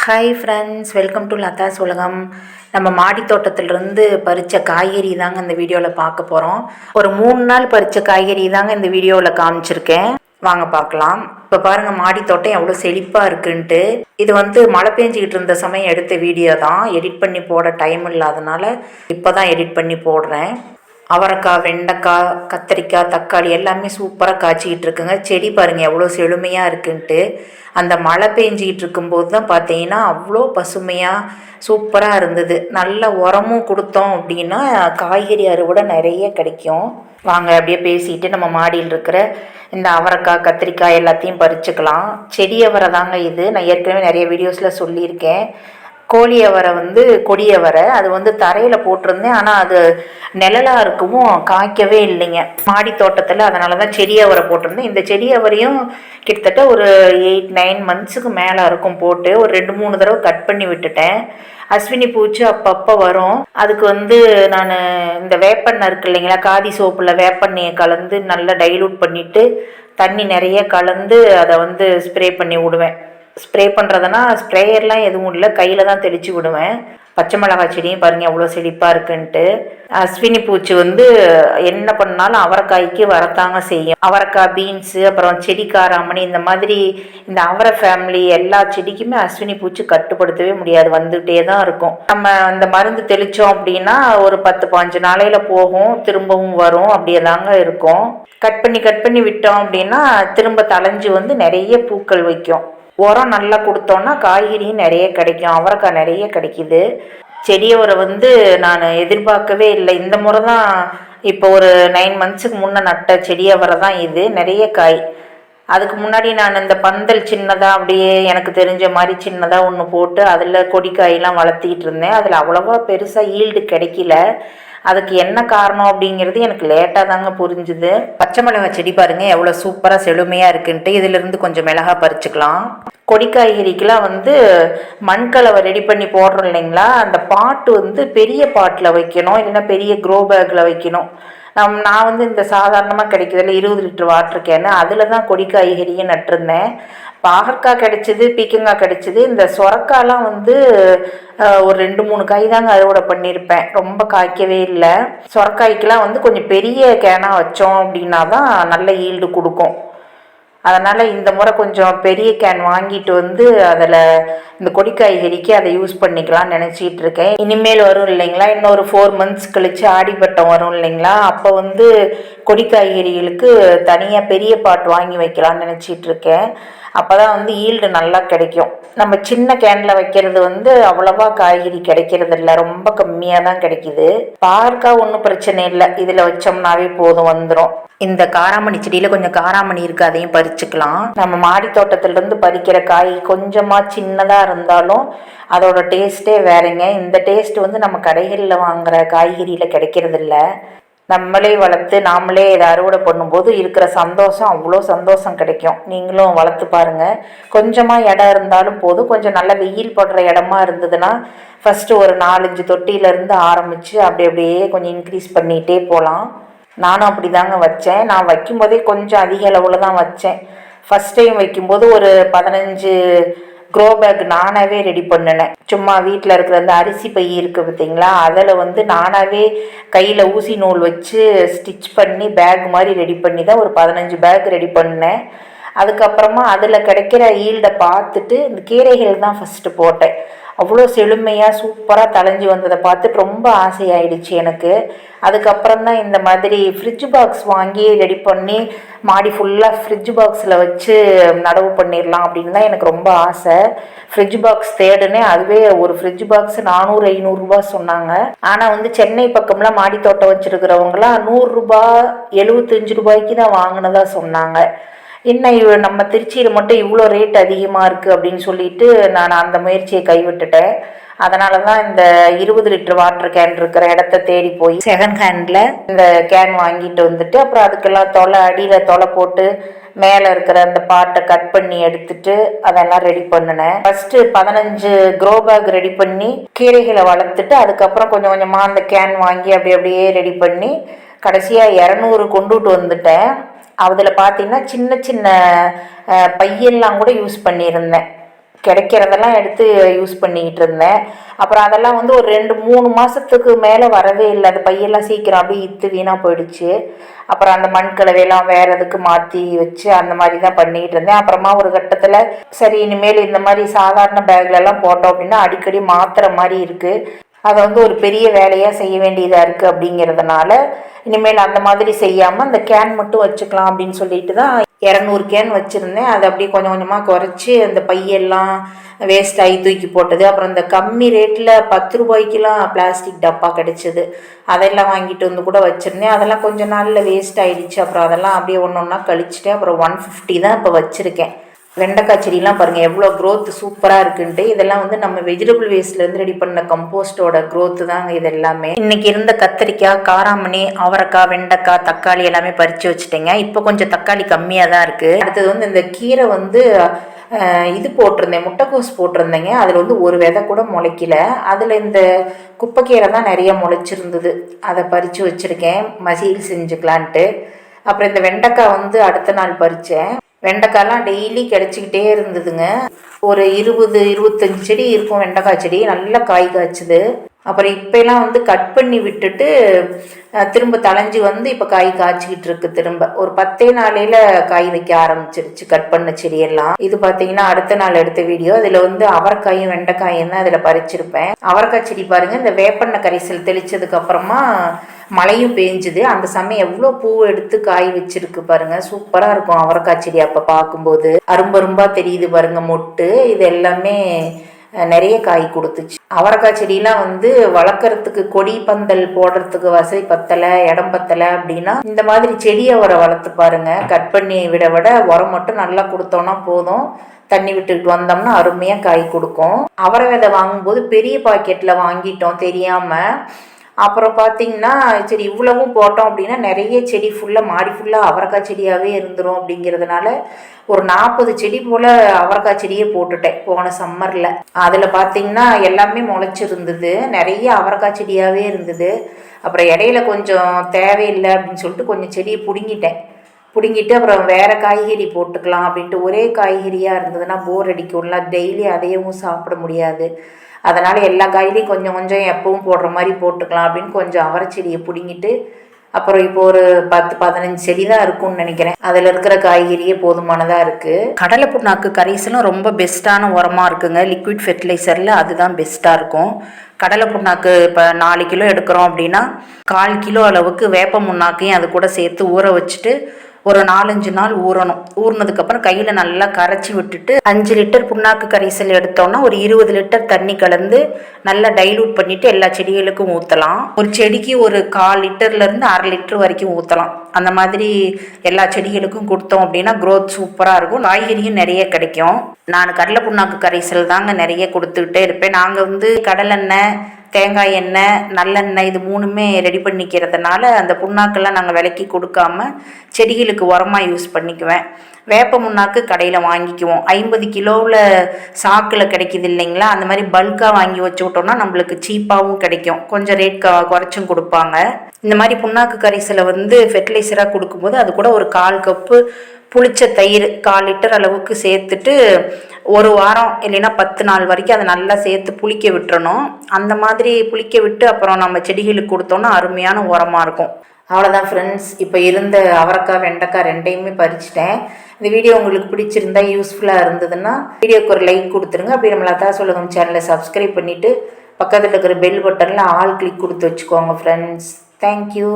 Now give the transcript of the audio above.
Hi friends, welcome to Latha's உலகம். நம்ம மாடி தோட்டத்திலிருந்து பறித்த காய்கறி தாங்க இந்த வீடியோவில் பார்க்க போகிறோம். ஒரு 3 நாள் பறித்த காய்கறி தாங்க இந்த வீடியோவில் காமிச்சிருக்கேன். வாங்க பார்க்கலாம். இப்போ பாருங்கள், மாடி தோட்டம் எவ்வளோ செழிப்பாக இருக்குன்ட்டு. இது மழை பெஞ்சிக்கிட்டு இருந்த சமயம் எடுத்த வீடியோ தான். எடிட் பண்ணி போட டைம் இல்லாதனால இப்போ தான் எடிட் பண்ணி போடுறேன். அவரைக்காய், வெண்டைக்காய், கத்திரிக்காய், தக்காளி எல்லாமே சூப்பராக காய்ச்சிக்கிட்டு இருக்குங்க. செடி பாருங்கள் எவ்வளோ செழுமையாக இருக்குன்ட்டு. அந்த மழை பெஞ்சிக்கிட்டு இருக்கும்போது தான் பார்த்தீங்கன்னா அவ்வளோ பசுமையாக சூப்பராக இருந்தது. நல்ல உரமும் கொடுத்தோம் அப்படின்னா காய்கறி அறுவடை நிறைய கிடைக்கும். வாங்க அப்படியே பேசிட்டு நம்ம மாடியில் இருக்கிற இந்த அவரைக்காய், கத்திரிக்காய் எல்லாத்தையும் பறிச்சுக்கலாம். செடி அவரை தாங்க இது. நான் ஏற்கனவே நிறைய வீடியோஸில் சொல்லியிருக்கேன். கோழி அவரை கொடியவரை அது தரையில் போட்டிருந்தேன். ஆனால் அது நிழலாக இருக்கவும் காய்க்கவே இல்லைங்க மாடி தோட்டத்தில். அதனால தான் செடி அவரை போட்டிருந்தேன். இந்த செடி அவரையும் கிட்டத்தட்ட ஒரு 8-9 மந்த்ஸுக்கு மேலே இருக்கும் போட்டு ஒரு 2-3 தடவை கட் பண்ணி விட்டுட்டேன். அஸ்வினி பூச்சி அப்பப்போ வரும். அதுக்கு நான் இந்த வேப்பெண்ணெய் இருக்கு இல்லைங்களா, காதி சோப்பில் வேப்பெண்ணெயை கலந்து நல்லா டைலூட் பண்ணிவிட்டு தண்ணி நிறைய கலந்து அதை ஸ்ப்ரே பண்ணி விடுவேன். ஸ்ப்ரே பண்ணுறதுனா ஸ்ப்ரேயர்லாம் எதுவும் இல்லை, கையில் தான் தெளித்து விடுவேன். பச்சை மிளகாய் செடியும் பாருங்கள் எவ்வளோ செழிப்பாக இருக்குன்ட்டு. அஸ்வினி பூச்சி என்ன பண்ணாலும் அவரைக்காய்க்கு வரத்தாங்க செய்யும். அவரைக்காய், பீன்ஸு, அப்புறம் செடி காராமணி, இந்த மாதிரி இந்த அவரை ஃபேமிலி எல்லா செடிக்குமே அஸ்வினி பூச்சி கட்டுப்படுத்தவே முடியாது, வந்துகிட்டே தான் இருக்கும். நம்ம இந்த மருந்து தெளித்தோம் அப்படின்னா ஒரு 10-15 நாளையில் போகும், திரும்பவும் வரும், அப்படியே தாங்க இருக்கும். கட் பண்ணி விட்டோம் அப்படின்னா திரும்ப தளைஞ்சு நிறைய பூக்கள் வைக்கும். உரம் நல்லா கொடுத்தோன்னா காய்கறியும் நிறைய கிடைக்கும். அவரைக்காய் நிறைய கிடைக்கிது. செடியவரை நான் எதிர்பார்க்கவே இல்லை. இந்த முறை தான் இப்போ ஒரு 9 மந்த்ஸுக்கு முன்னே நட்ட செடியவரை தான் இது. நிறைய காய். அதுக்கு முன்னாடி நான் இந்த பந்தல் சின்னதாக அப்படியே எனக்கு தெரிஞ்ச மாதிரி சின்னதாக ஒன்று போட்டு அதில் கொடிக்காயெல்லாம் வளர்த்திக்கிட்டு இருந்தேன். அதில் அவ்வளோவா பெருசாக ஈல்டு கிடைக்கல. அதுக்கு என்ன காரணம் அப்படிங்கிறது எனக்கு லேட்டாக தாங்க புரிஞ்சுது. பச்சை மிளகாய் செடி பாருங்கள் எவ்வளோ சூப்பராக செழுமையாக இருக்குன்ட்டு. இதிலிருந்து கொஞ்சம் மிளகாய் பறிச்சுக்கலாம். கொடி காய்கறிக்கெலாம் மண்கலவை ரெடி பண்ணி போடுறோம் இல்லைங்களா, அந்த பாட்டு பெரிய பாட்டில் வைக்கணும், இல்லைன்னா பெரிய க்ரோ பேக்கில் வைக்கணும். நான் இந்த சாதாரணமாக கிடைக்கிறதுல 20 லிட்டர் வாட்டர் கேனு அதில் தான் கொடி காய்கறியை நட்டிருந்தேன். பாகற்காய் கிடச்சிது, பீக்கங்காய் கிடச்சிது. இந்த சொரக்காயெலாம் ஒரு 2-3 காய் தாங்க அறுவடை பண்ணியிருப்பேன். ரொம்ப காய்க்கவே இல்லை. சொரக்காய்க்கெலாம் கொஞ்சம் பெரிய கேனாக வச்சோம் அப்படின்னா தான் நல்ல ஈல்டு கொடுக்கும். அதனால் இந்த முறை கொஞ்சம் பெரிய கேன் வாங்கிட்டு அதில் இந்த கொடி காய்கறிக்கு அதை யூஸ் பண்ணிக்கலாம்னு நினச்சிட்டு இருக்கேன். இனிமேல் வரும் இல்லைங்களா, இன்னொரு 4 மந்த்ஸ் கழித்து ஆடிப்பட்டம் வரும் இல்லைங்களா, அப்போ கொடி காய்கறிகளுக்கு தனியாக பெரிய பாட் வாங்கி வைக்கலாம்னு நினச்சிட்டு இருக்கேன். அப்போ தான் ஈல்டு நல்லா கிடைக்கும். நம்ம சின்ன கேனில் வைக்கிறது அவ்வளோவா காய்கறி கிடைக்கிறது இல்லை, ரொம்ப கம்மியாக தான் கிடைக்கிது. பாகற்காய் ஒன்றும் பிரச்சனை இல்லை, இதில் வச்சோம்னாவே போதும், வந்துடும். இந்த காராமணி செடியில் கொஞ்சம் காராமணி இருக்குது, அதையும் பறிச்சுக்கலாம். நம்ம மாடி தோட்டத்திலேருந்து பறிக்கிற காய் கொஞ்சமாக சின்னதாக இருந்தாலும் அதோட டேஸ்ட்டே வேறங்க. இந்த டேஸ்ட் நம்ம கடைகளில் வாங்குகிற காய்கறியில் கிடைக்கிறது இல்லை. நம்மளே வளர்த்து நாமளே இதை அறுவடை பண்ணும்போது இருக்கிற சந்தோஷம் அவ்வளோ சந்தோஷம் கிடைக்கும். நீங்களும் வளர்த்து பாருங்கள். கொஞ்சமாக இடம் இருந்தாலும் போதும். கொஞ்சம் நல்ல வெயில் படுற இடமா இருந்ததுன்னா ஃபஸ்ட்டு ஒரு 4-5 தொட்டியிலேருந்து ஆரம்பித்து அப்படியே கொஞ்சம் இன்க்ரீஸ் பண்ணிகிட்டே போகலாம். நானும் அப்படி தாங்க வச்சேன். நான் வைக்கும்போதே கொஞ்சம் அதிக அளவில் தான் வச்சேன். ஃபஸ்ட் டைம் வைக்கும்போது ஒரு 15 க்ரோ பேக் நானாகவே ரெடி பண்ணினேன். சும்மா வீட்டில் இருக்கிற அந்த அரிசி பை இருக்குது பார்த்தீங்களா, அதில் நானாகவே கையில் ஊசி நூல் வச்சு ஸ்டிச் பண்ணி பேக் மாதிரி ரெடி பண்ணி தான் ஒரு 15 பேக் ரெடி பண்ணேன். அதுக்கப்புறமா அதில் கிடைக்கிற ஈல்டை பார்த்துட்டு இந்த கீரைகள் தான் ஃபஸ்ட்டு போட்டேன். அவ்வளோ செழுமையாக சூப்பராக தளைஞ்சி வந்ததை பார்த்துட்டு ரொம்ப ஆசையாயிடுச்சு எனக்கு. அதுக்கப்புறம் தான் இந்த மாதிரி ஃப்ரிட்ஜ் பாக்ஸ் வாங்கி ரெடி பண்ணி மாடி ஃபுல்லாக ஃப்ரிட்ஜ் பாக்ஸில் வச்சு நடவு பண்ணிடலாம் அப்படின்னு தான் எனக்கு ரொம்ப ஆசை. ஃப்ரிட்ஜ் பாக்ஸ் தேடுனேன். அதுவே ஒரு ஃப்ரிட்ஜ் பாக்ஸ் 400-500 ரூபா சொன்னாங்க. ஆனால் சென்னை பக்கம்லாம் மாடி தோட்டம் வச்சுருக்கிறவங்களாம் 100 ரூபா 75 ரூபாய்க்கு தான் வாங்கினதா சொன்னாங்க. என்ன நம்ம திருச்சியில் மட்டும் இவ்வளோ ரேட் அதிகமாக இருக்குது அப்படின்னு சொல்லிட்டு நான் அந்த முயற்சியை கைவிட்டுட்டேன். அதனால தான் இந்த 20 லிட்டர் வாட்டர் கேன் இருக்கிற இடத்த தேடி போய் செகண்ட் ஹேண்டில் இந்த கேன் வாங்கிட்டு அப்புறம் அதுக்கெல்லாம் அடியில் தொலை போட்டு மேலே இருக்கிற அந்த பாட்டை கட் பண்ணி எடுத்துட்டு அதெல்லாம் ரெடி பண்ணினேன். ஃபஸ்ட்டு 15 க்ரோ பேக் ரெடி பண்ணி கீரைகளை வளர்த்துட்டு அதுக்கப்புறம் கொஞ்சம் கொஞ்சமாக அந்த கேன் வாங்கி அப்படியே ரெடி பண்ணி கடைசியாக 200 கொண்டுட்டு வந்துட்டேன். அதில் பார்த்தீங்கன்னா சின்ன சின்ன பையெல்லாம் கூட யூஸ் பண்ணியிருந்தேன். கிடைக்கிறதெல்லாம் எடுத்து யூஸ் பண்ணிக்கிட்டு இருந்தேன். அப்புறம் அதெல்லாம் வந்து ஒரு 2-3 மாதத்துக்கு மேலே வரவே இல்லை. அந்த பையெல்லாம் சீக்கிரம் அப்படியே இத்து வீணாக போயிடுச்சு. அப்புறம் அந்த மண்கலவையெல்லாம் வேறு எதுக்கு மாற்றி வச்சு அந்த மாதிரி தான் பண்ணிக்கிட்டு இருந்தேன். அப்புறமா ஒரு கட்டத்தில் சரி இனிமேல் இந்த மாதிரி சாதாரண பேக்லலாம் போட்டோம் அப்படின்னா அடிக்கடி மாற்றுற மாதிரி இருக்குது, அதை வந்து ஒரு பெரிய வேலையாக செய்ய வேண்டியதாக இருக்குது அப்படிங்கிறதுனால இனிமேல் அந்த மாதிரி செய்யாமல் அந்த கேன் மட்டும் வச்சுக்கலாம் அப்படின்னு சொல்லிட்டு தான் 200 கேன் வச்சுருந்தேன். அதை அப்படியே கொஞ்சம் கொஞ்சமாக குறைச்சி அந்த பையெல்லாம் வேஸ்ட் ஆகி தூக்கி போட்டது. அப்புறம் இந்த கம்மி ரேட்டில் 10 ரூபாய்க்கெலாம் பிளாஸ்டிக் டப்பா கிடச்சிது, அதெல்லாம் வாங்கிட்டு வந்து கூட வச்சுருந்தேன். அதெல்லாம் கொஞ்சம் நாளில் வேஸ்ட் ஆகிடுச்சு. அப்புறம் அதெல்லாம் அப்படியே ஒன்று ஒன்றா கழிச்சிட்டேன். அப்புறம் 150 தான் இப்போ வச்சுருக்கேன். வெண்டைக்காய் செடியெலாம் பாருங்கள் எவ்வளோ க்ரோத் சூப்பராக இருக்குன்ட்டு. இதெல்லாம் வந்து நம்ம வெஜிடபிள் வேஸ்ட்லேருந்து ரெடி பண்ண கம்போஸ்டோட க்ரோத்து தாங்க இது எல்லாமே. இன்றைக்கி இருந்த கத்திரிக்காய், காராமணி, அவரைக்காய், வெண்டைக்காய், தக்காளி எல்லாமே பறித்து வச்சுட்டேங்க. இப்போ கொஞ்சம் தக்காளி கம்மியாக தான் இருக்குது. அடுத்தது வந்து இந்த கீரை வந்து இது போட்டிருந்தேன், முட்டைக்கோஸ் போட்டிருந்தேங்க. அதில் வந்து ஒரு விதை கூட முளைக்கல. அதில் இந்த குப்பைக்கீரை தான் நிறைய முளைச்சிருந்தது, அதை பறித்து வச்சுருக்கேன் மசியல் செஞ்சுக்கலான்ட்டு. அப்புறம் இந்த வெண்டைக்காய் வந்து அடுத்த நாள் பறித்தேன். வெண்டைக்காயெலாம் டெய்லி கிடச்சிக்கிட்டே இருந்ததுங்க. ஒரு 20-25 செடி இருக்கும் வெண்டைக்காய் செடி, நல்லா காய் காய்ச்சுது. அப்புறம் இப்போலாம் வந்து கட் பண்ணி விட்டுட்டு திரும்ப தளைஞ்சி வந்து இப்போ காய் காய்ச்சிக்கிட்டு இருக்கு. திரும்ப ஒரு 10 நாளையில் காய் வைக்க ஆரம்பிச்சிருச்சு கட் பண்ண செடியெல்லாம். இது பார்த்தீங்கன்னா அடுத்த நாள் எடுத்த வீடியோ. அதில் வந்து அவரைக்காயும் வெண்டைக்காயும் தான் அதில் பறிச்சிருப்பேன். அவரைக்காய் செடி பாருங்கள், இந்த வேப்பெண்ணெய் கரைசல் தெளித்ததுக்கு அப்புறமா மழையும் பேஞ்சுது. அந்த சமயம் எவ்வளோ பூ எடுத்து காய் வச்சிருக்கு பாருங்க, சூப்பராக இருக்கும் அவரைக்காய் செடி. அப்போ பார்க்கும்போது அரும்பரும்பாக தெரியுது பாருங்க மொட்டு. இது எல்லாமே நிறைய காய் கொடுத்துச்சு. அவரைக்காய் செடியெலாம் வந்து வளர்க்குறதுக்கு கொடி பந்தல் போடுறதுக்கு வசதி பத்தலை, இடம் பத்தலை அப்படின்னா இந்த மாதிரி செடியை வளர்த்து பாருங்க. கட் பண்ணி விட உரம் மட்டும் நல்லா கொடுத்தோன்னா போதும், தண்ணி விட்டுக்கிட்டு வந்தோம்னா அருமையாக காய் கொடுக்கும். அவரை விதை வாங்கும்போது பெரிய பாக்கெட்டில் வாங்கிட்டோம் தெரியாமல். அப்புறம் பார்த்திங்கன்னா சரி இவ்வளவும் போட்டோம் அப்படின்னா நிறைய செடி ஃபுல்லாக மாடி ஃபுல்லாக அவரைக்காய் செடியாகவே இருந்துடும் அப்படிங்கிறதுனால ஒரு 40 செடி போல் அவரைக்காய் செடியே போட்டுட்டேன் போன சம்மரில். அதில் பார்த்திங்கன்னா எல்லாமே முளைச்சிருந்தது, நிறைய அவரைக்காய் செடியாகவே இருந்தது. அப்புறம் இடையில கொஞ்சம் தேவையில்லை அப்படின்னு சொல்லிட்டு கொஞ்சம் செடியை பிடுங்கிட்டு அப்புறம் வேறு காய்கறி போட்டுக்கலாம் அப்படின்ட்டு. ஒரே காய்கறியாக இருந்ததுன்னா போர் அடிக்கும்ல, டெய்லி அதையும் சாப்பிட முடியாது. அதனால் எல்லா காய்கறியும் கொஞ்சம் கொஞ்சம் எப்பவும் போடுற மாதிரி போட்டுக்கலாம் அப்படின்னு கொஞ்சம் அவரை செடியை பிடுங்கிட்டு அப்புறம் இப்போ ஒரு 10-15 செடி தான் இருக்கும்னு நினைக்கிறேன். அதில் இருக்கிற காய்கறியே போதுமானதாக இருக்குது. கடலை புண்ணாக்கு கரைசலும் ரொம்ப பெஸ்ட்டான உரமாக இருக்குங்க. லிக்விட் ஃபெர்டிலைசரில் அதுதான் பெஸ்ட்டாக இருக்கும். கடலை புண்ணாக்கு இப்போ 4 கிலோ எடுக்கிறோம் அப்படின்னா 1/4 கிலோ அளவுக்கு வேப்ப முன்னாக்கையும் அது கூட சேர்த்து ஊற வச்சுட்டு ஒரு 4-5 நாள் ஊறணும். ஊறினதுக்கப்புறம் கையில் நல்லா கரைச்சி விட்டுட்டு 5 லிட்டர் புண்ணாக்கு கரைசல் எடுத்தோன்னா ஒரு 20 லிட்டர் தண்ணி கலந்து நல்லா டைலூட் பண்ணிவிட்டு எல்லா செடிகளுக்கும் ஊற்றலாம். ஒரு செடிக்கு ஒரு 1/4 லிட்டர்லேருந்து 1/2 லிட்டர் வரைக்கும் ஊற்றலாம். அந்த மாதிரி எல்லா செடிகளுக்கும் கொடுத்தோம் அப்படின்னா க்ரோத் சூப்பராக இருக்கும், காய்கறியும் நிறைய கிடைக்கும். நான் கடலை புண்ணாக்கு கரைசல் தாங்க நிறைய கொடுத்துக்கிட்டே இருப்பேன். நாங்கள் வந்து கடலெண்ணெய், தேங்காய் எண்ணெய், நல்லெண்ணெய் இது 3மே ரெடி பண்ணிக்கிறதுனால அந்த புண்ணாக்கெல்லாம் நாங்கள் விலைக்கு கொடுக்காம செடிகளுக்கு உரமாக யூஸ் பண்ணிக்குவேன். வேப்ப முன்னாக்கு கடையில் வாங்கிக்குவோம். 50 கிலோவில் சாக்கில் கிடைக்கிது இல்லைங்களா, அந்த மாதிரி பல்காக வாங்கி வச்சு விட்டோம்னா நம்மளுக்கு சீப்பாகவும் கிடைக்கும், கொஞ்சம் ரேட் குறைச்சும் கொடுப்பாங்க. இந்த மாதிரி புண்ணாக்கு கரைசலை வந்து ஃபெர்டிலைசராக கொடுக்கும்போது அது கூட ஒரு 1/4 கப்பு புளிச்ச தயிர் 1/4 லிட்டர் அளவுக்கு சேர்த்துட்டு ஒரு வாரம் இல்லைன்னா 10 நாள் வரைக்கும் அதை நல்லா சேர்த்து புளிக்க விட்டுறணும். அந்த மாதிரி புளிக்க விட்டு அப்புறம் நம்ம செடிகளுக்கு கொடுத்தோன்னா அருமையான உரமாக இருக்கும். அவ்வளோதான் ஃப்ரெண்ட்ஸ், இப்போ இருந்த அவரைக்காய் வெண்டைக்காய் 2யுமே பறிச்சிட்டேன். இந்த வீடியோ உங்களுக்கு பிடிச்சிருந்தா யூஸ்ஃபுல்லாக இருந்ததுன்னா வீடியோக்கு ஒரு லைக் கொடுத்துருங்க. அப்படி நம்ம லதா சொல்லுங்க சேனலை சப்ஸ்கிரைப் பண்ணிவிட்டு பக்கத்தில் இருக்கிற பெல் பட்டனில் ஆல் கிளிக் கொடுத்து வச்சுக்கோங்க ஃப்ரெண்ட்ஸ். தேங்க்யூ.